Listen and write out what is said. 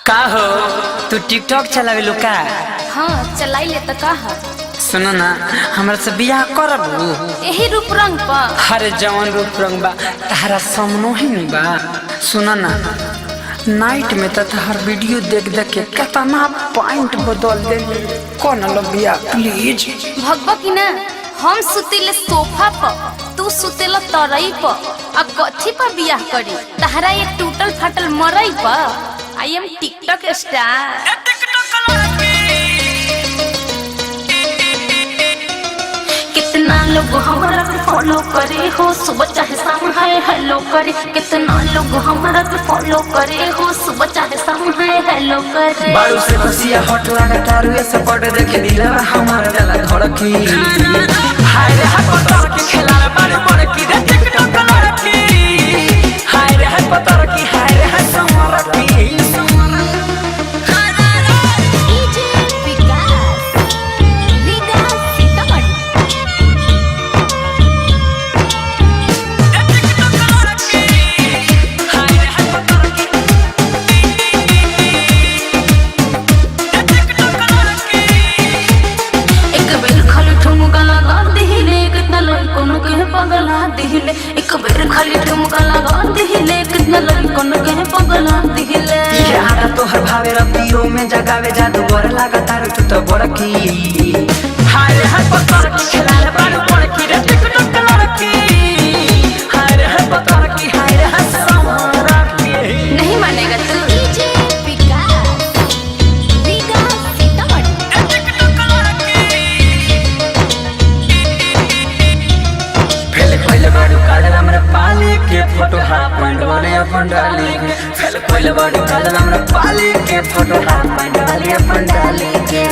का हो तू टिकटॉक चलावे लो का? हाँ चलाई ले तो का है। सुनो ना हमरा से बियाह करबू? यही रूप रंग पर हरे जवान रूप रंग बा तारा सामनो ही नहीं बा। सुनो ना नाइट में तो हर वीडियो देख देख के कितना पॉइंट बदल दे। कौन लो बियाह प्लीज? भगवा की ना हम सुतेले सोफा पर तू सुतेला तरई पर आ कथी पर बियाह करी तहरा ये टूटल फाटल मरई पर। I am TikTok star. कितना लोग हमारा फॉलो करे हो सुबह चाहे शाम है हेलो करे। कितना लोग हमारा फॉलो करे हो सुबह चाहे शाम है हेलो करे। बारू से खुशियां हट लगा तारू ऐसे पड़ देखे दिला हमारा जला धड़की। हाय रे हाय पतर की खेला बारू पड़ की रे टिकटॉक लड़की। हाय रे हाय पतर की हाय रे हाय समर की। एक बेर खाली ठुमका लगा दिहिले कितना लड़कों के पगला दिहिले। यार तो हर भावे रतियों में जगावे जादू बर लगा तारू तू तो बड़की। हाय रे हाय पतर की खेला बारू पड़ की रे टिकटॉक लड़की। हाय रे हाय पतर की हाय रे हाय समर की। नहीं मानेगा तू। पाली के फोटो हाफ पैंट वाले अपन डाली के फेल कोइल बड़ी काल हमरा पाली के फोटो हाफ पैंट वाले अपन डाली के।